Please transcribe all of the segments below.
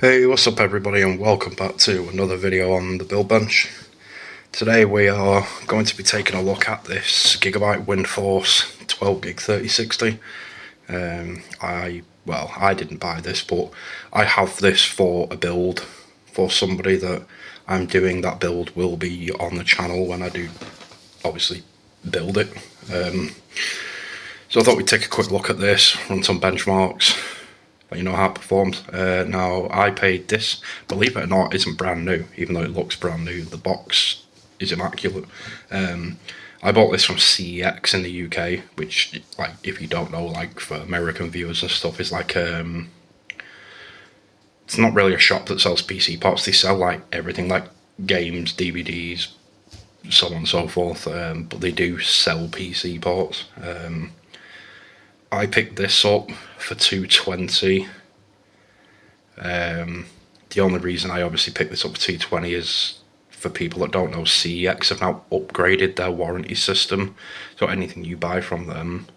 Hey, what's up everybody, and welcome back to another video on the build bench. Today we are going to be taking a look at this Gigabyte Windforce 12GB 3060. I didn't buy this, but I have this for a build for somebody that I'm doing. That build will be on the channel when I do obviously build it. So I thought we'd take a quick look at this, run some benchmarks, let you know how it performs. Now I paid this, believe it or not, isn't brand new, even though it looks brand new. The box is immaculate. I bought this from CEX in the UK, which, like, if you don't know, like for American viewers and stuff, is like it's not really a shop that sells PC parts. They sell like everything, like games, DVDs, so on and so forth, but they do sell PC parts. I picked this up for $220. The only reason I obviously picked this up for $220 is, for people that don't know, CEX have now upgraded their warranty system, so anything you buy from them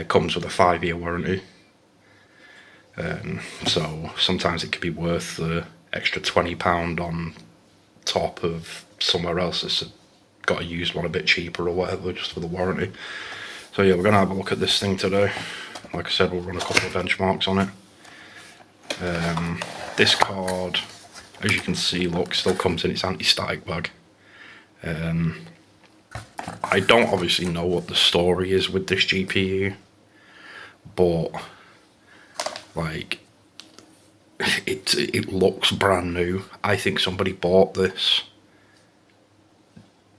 comes with a 5-year warranty. So sometimes it could be worth the extra £20 on top of somewhere else that's got a used one a bit cheaper or whatever, just for the warranty. So yeah, we're going to have a look at this thing today. Like I said, we'll run a couple of benchmarks on it. This card, as you can see, look, still comes in its anti-static bag. I don't obviously know what the story is with this GPU, but like, it looks brand new. I think somebody bought this,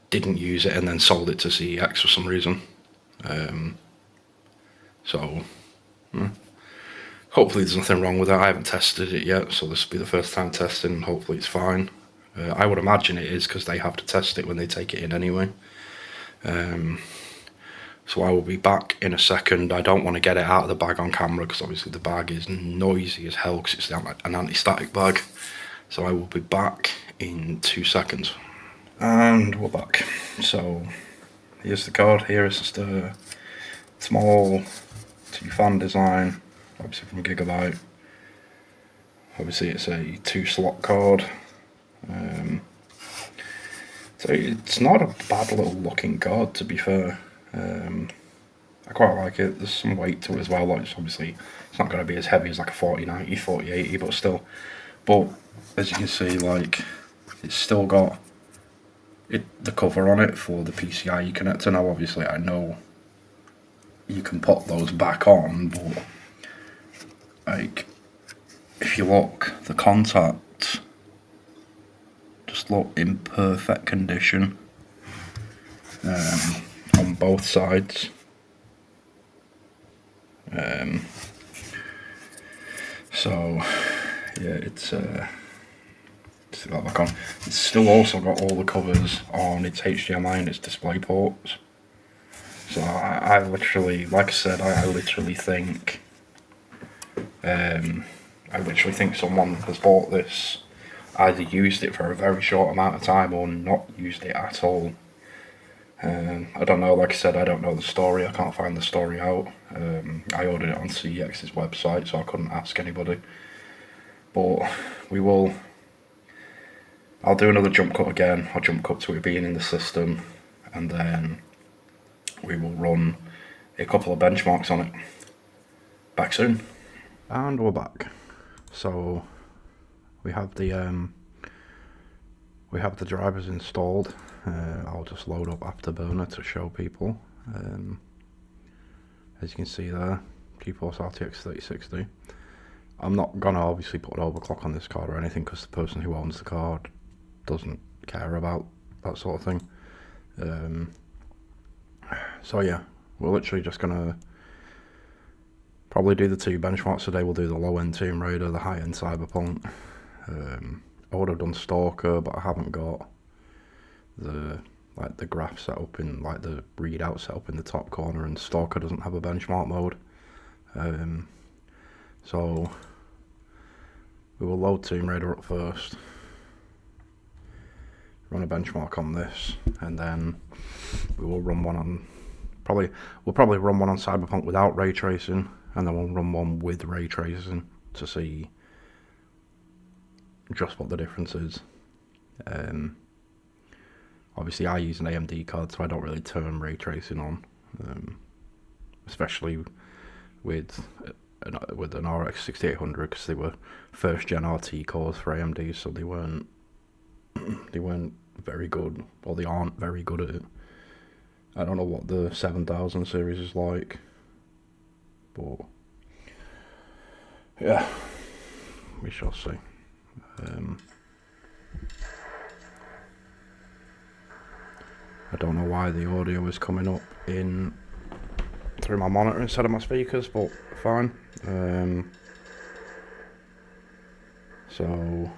didn't use it, and then sold it to CEX for some reason. Hopefully there's nothing wrong with it. I haven't tested it yet, so this will be the first time testing. Hopefully it's fine. I would imagine it is, because they have to test it when they take it in anyway. So I will be back in a second. I don't want to get it out of the bag on camera, because obviously the bag is noisy as hell, because it's an anti-static bag. So I will be back in 2 seconds. And we're back. So here's the card. Here is just a small 2-fan design, obviously from Gigabyte. Obviously it's a 2-slot card. So it's not a bad little looking card, to be fair. I quite like it. There's some weight to it as well. Like, obviously it's not going to be as heavy as like a 4090, 4080, but still. But as you can see, like, it's still got the cover on it for the PCIe connector. Now obviously I know you can put those back on, but like, if you look, the contacts just look in perfect condition on both sides. So yeah, it's back on. It's still also got all the covers on its HDMI and its display ports. So I literally, like I said, I literally think someone has bought this, either used it for a very short amount of time or not used it at all. I don't know, like I said, I don't know the story. I can't find the story out. I ordered it on CEX's website, so I couldn't ask anybody. But I'll do another jump cut again. I'll jump cut to it being in the system, and then we will run a couple of benchmarks on it. Back soon. And we're back. So we have the drivers installed. I'll just load up Afterburner to show people. As you can see there, GeForce RTX 3060. I'm not gonna obviously put an overclock on this card or anything, because the person who owns the card doesn't care about that sort of thing. So yeah, we're literally just gonna probably do the 2 benchmarks today. We'll do the low-end Tomb Raider, the high-end Cyberpunk. I would have done Stalker, but I haven't got the graph set up in, like, the readout set up in the top corner, and Stalker doesn't have a benchmark mode. So we will load Tomb Raider up first, run a benchmark on this, and then we will run one on, we'll probably run one on Cyberpunk without ray tracing, and then we'll run one with ray tracing to see just what the difference is. Obviously, I use an AMD card, so I don't really turn ray tracing on, especially with an RX 6800, because they were first gen RT cores for AMD, so they weren't very good, or they aren't very good at it. I don't know what the 7000 series is like, but yeah, we shall see. I don't know why the audio is coming up through my monitor instead of my speakers, but fine. So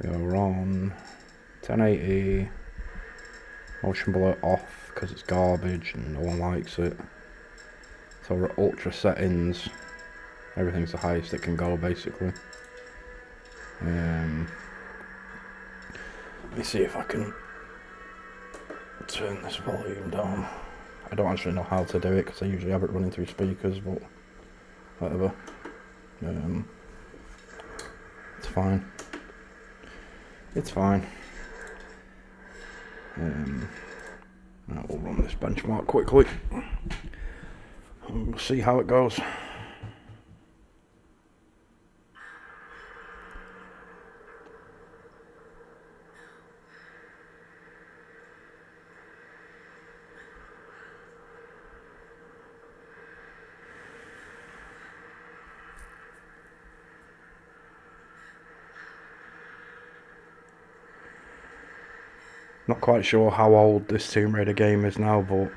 we're on 1080, motion blur off because it's garbage and no one likes it. So we're at ultra settings, everything's the highest it can go basically. Let me see if I can turn this volume down. I don't actually know how to do it because I usually have it running through speakers, but whatever. It's fine. It's fine. We'll run this benchmark quickly and we'll see how it goes. Not quite sure how old this Tomb Raider game is now, but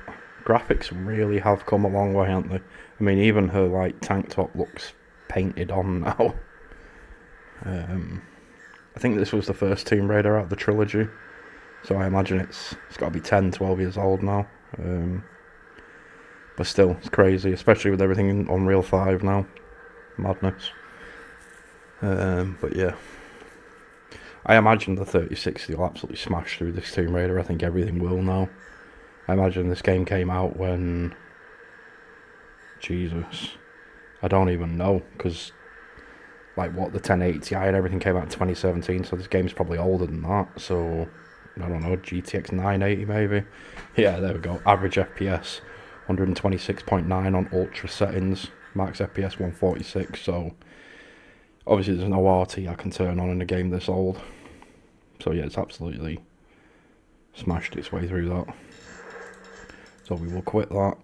graphics really have come a long way, haven't they? I mean, even her like tank top looks painted on now. I think this was the first Tomb Raider out of the trilogy, so I imagine it's got to be 10, 12 years old now. But still, it's crazy, especially with everything in Unreal 5 now. Madness. But yeah. I imagine the 3060 will absolutely smash through this Tomb Raider. I think everything will now. I imagine this game came out when... Jesus. I don't even know, because... Like, what, the 1080 Ti and everything came out in 2017, so this game's probably older than that, so... I don't know, GTX 980 maybe? Yeah, there we go. Average FPS, 126.9 on ultra settings. Max FPS 146, so... Obviously there's no RT I can turn on in a game this old. So yeah, it's absolutely smashed its way through that. So we will quit that.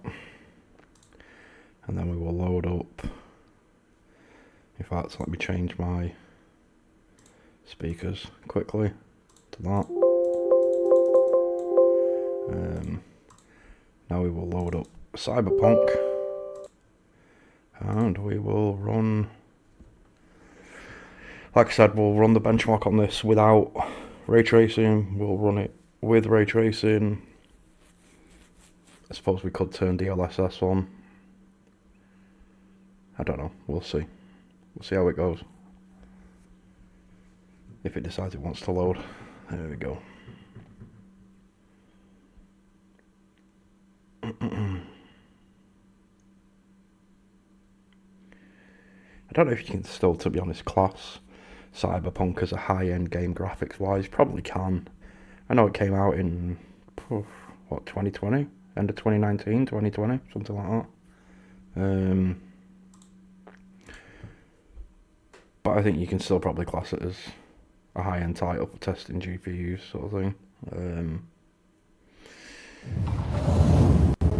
And then we will load up. In fact, let me change my speakers quickly to that. Now we will load up Cyberpunk. And we will run... Like I said, we'll run the benchmark on this without ray tracing. We'll run it with ray tracing. I suppose we could turn DLSS on. I don't know. We'll see. We'll see how it goes. If it decides it wants to load. There we go. I don't know if you can still, to be honest, class Cyberpunk as a high-end game graphics-wise. Probably can. I know it came out in, what, 2020? End of 2019, 2020? Something like that. But I think you can still probably class it as a high-end title for testing GPUs, sort of thing.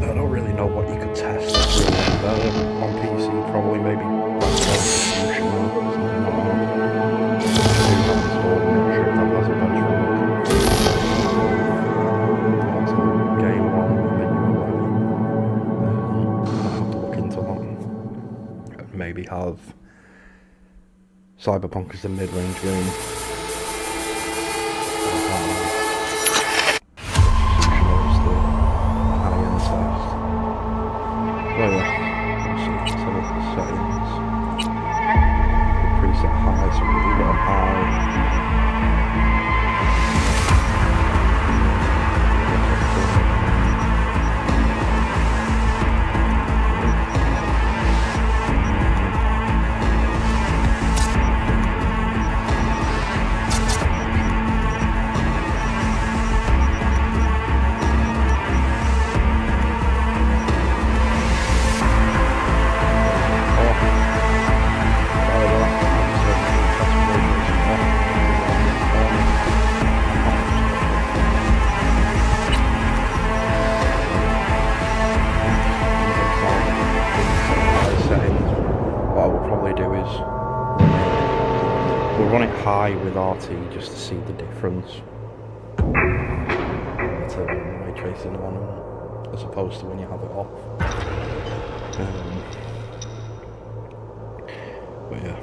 I don't really know what you could test on PC, probably maybe something like that. Maybe have Cyberpunk as a mid-range game. Oh yeah, let's see some of the settings. The preset high, so we'll leave it on high. run it high with RT just to see the difference. To ray tracing on them, as opposed to when you have it off. But yeah,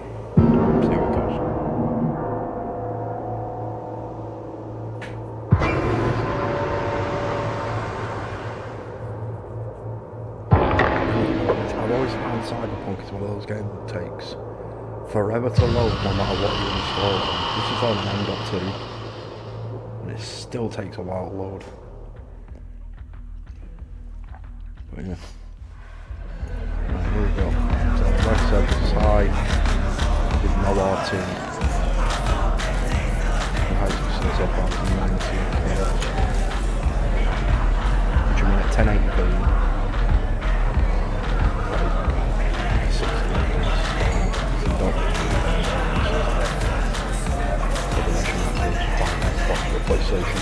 see how it goes. I've always found Cyberpunk is one of those games that takes forever to load no matter what you install. This is on M.2 and it still takes a while to load. But yeah. Right, here we go. So like I said, this is high with no RT. The height is up at 90 kHz. Which I mean at 1080p. PlayStation,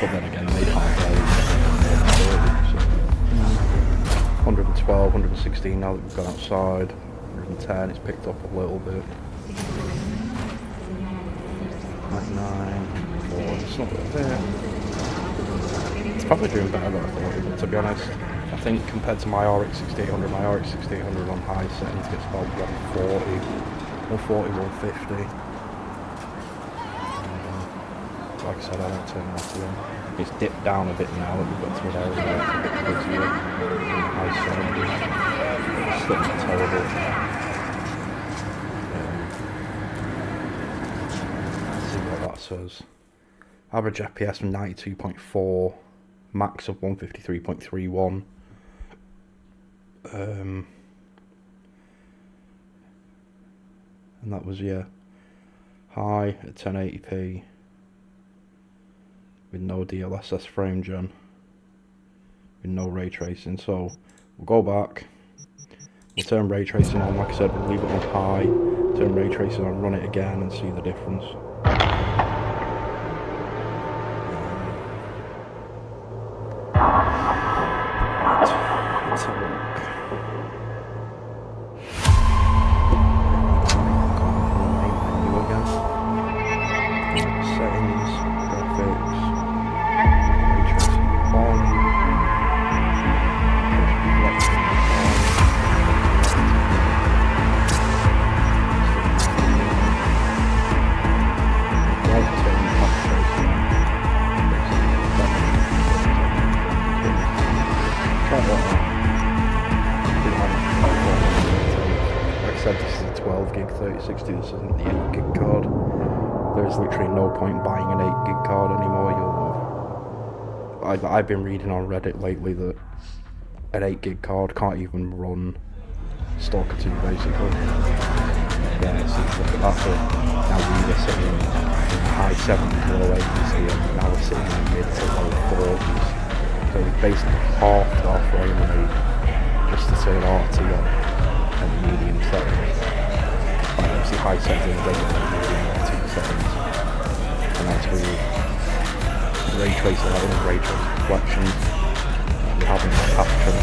but then again they can't play 112, 116 now that we've gone outside, 110 it's picked up a little bit, 99, 4, it's not there. It's probably doing better than I thought it would, to be honest. I think compared to my RX 6800, my RX 6800 on high settings gets about 140, 150. Like I said, I don't turn off to them. It's dipped down a bit now that we've got to an area where it's a bit busier. High settings. It's still not terrible. Let's see what that says. Average FPS from 92.4, max of 153.31. And that was, yeah, high at 1080p. With no DLSS frame gen, with no ray tracing. So we'll go back, we'll turn ray tracing on, like I said, we'll leave it on high, turn ray tracing on, run it again and see the difference. Let's have a look. Settings, graphics. This is a 12 gig 3060, this isn't the 8 gig card. There's literally no point buying an 8 gig card anymore. I've been reading on Reddit lately that an 8 gig card can't even run Stalker 2 basically. Yeah, so look at that, but now we were sitting in high 70s, low 80s here, now we're sitting in mid to low 40s. So we've basically halved our frame rate just to turn RT on. And medium settings. Obviously high settings, regular medium RT settings. And that's with ray tracing out and ray tracing reflection. We haven't captured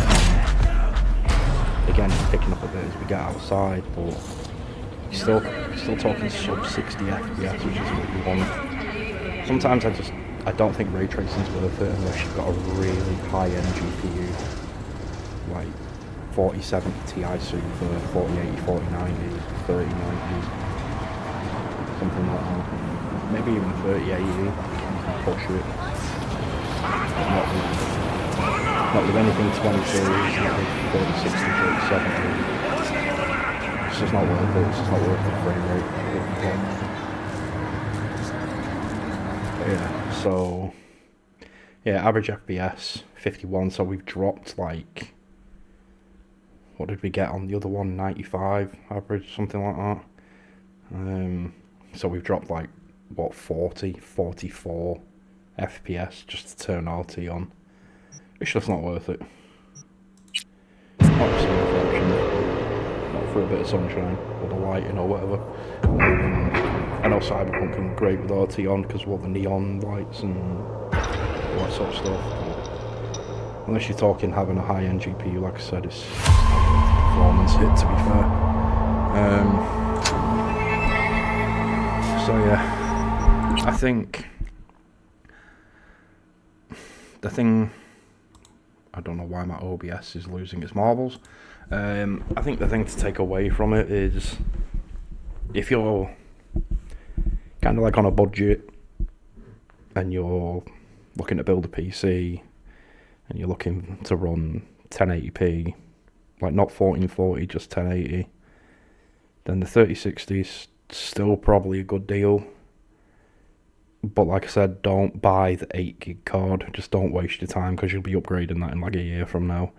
again it's picking up a bit as we get outside, but you're still talking sub 60 FPS, which is what we want. Sometimes I don't think ray tracing's worth it unless you've got a really high end GPU, like 4070 Ti suit for 4080, 4090, 3090, something like that. Maybe even 3080, push it. Not with anything 20 series, not with 4060, 3070. It's just not worth it, it's just not worth the frame rate. But yeah, so, yeah, average FPS, 51, so we've dropped like, what did we get on the other one? 95 average, something like that. So we've dropped like, what, 40, 44 FPS just to turn RT on. It's just not worth it. Not for some reflection, not for a bit of sunshine, or the lighting or whatever. I know Cyberpunk can be great with RT on because of all the neon lights and all that sort of stuff. But unless you're talking having a high-end GPU, like I said, it's performance hit, to be fair. So yeah, I think the thing, I don't know why my OBS is losing its marbles. I think the thing to take away from it is, if you're kind of like on a budget and you're looking to build a PC and you're looking to run 1080p, like not 1440, just 1080, then the 3060 is still probably a good deal. But like I said, don't buy the 8 gig card. Just don't waste your time, because you'll be upgrading that in like a year from now.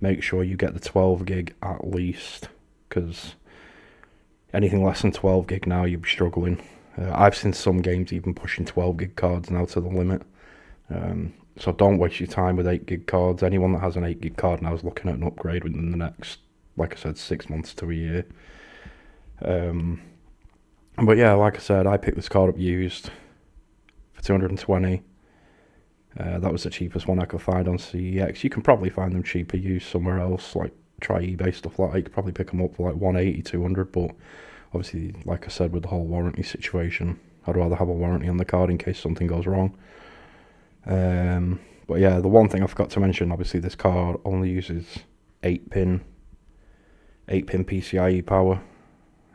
Make sure you get the 12 gig at least, because anything less than 12 gig now, you'll be struggling. I've seen some games even pushing 12 gig cards now to the limit. So don't waste your time with 8 gig cards. Anyone that has an 8 gig card now is looking at an upgrade within the next, like I said, 6 months to a year. But yeah, like I said, I picked this card up used for 220. That was the cheapest one I could find on CEX. You can probably find them cheaper used somewhere else, like try eBay, stuff like that. You could probably pick them up for like 180, 200, but obviously, like I said, with the whole warranty situation, I'd rather have a warranty on the card in case something goes wrong. But yeah, the one thing I forgot to mention, obviously this card only uses 8-pin PCIe power.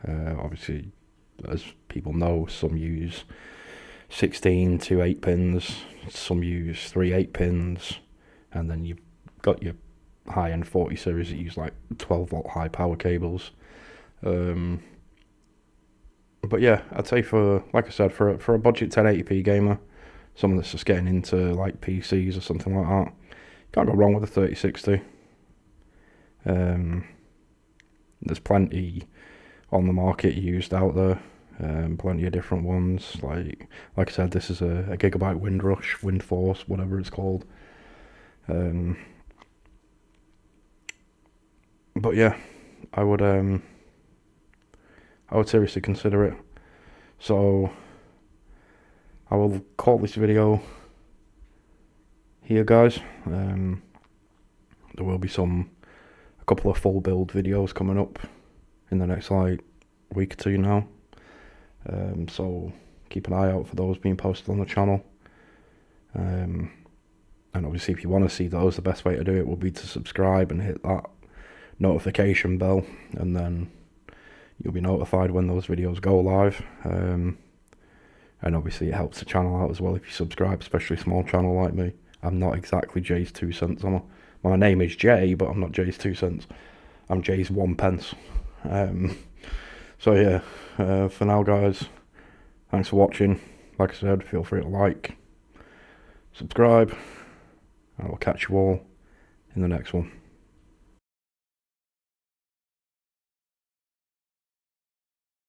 Obviously, as people know, some use 16 to 8 pins, some use 3 8-pins, and then you've got your high-end 40 series that use like 12 volt high power cables. But yeah, I'd say for, like I said, for a budget 1080p gamer, someone that's just getting into like PCs or something like that, can't go wrong with a 3060. There's plenty on the market used out there, plenty of different ones. Like I said, this is a Gigabyte Windforce, whatever it's called. But yeah, I would seriously consider it. So I will call this video here, guys. There will be a couple of full build videos coming up in the next like week or two now. So keep an eye out for those being posted on the channel. And obviously, if you want to see those, the best way to do it would be to subscribe and hit that notification bell, and then you'll be notified when those videos go live. And obviously it helps the channel out as well if you subscribe, especially a small channel like me. I'm not exactly Jay's 2 cents. My name is Jay, but I'm not Jay's 2 cents. I'm Jay's 1 pence. So yeah, for now, guys, thanks for watching. Like I said, feel free to like, subscribe, and I will catch you all in the next one.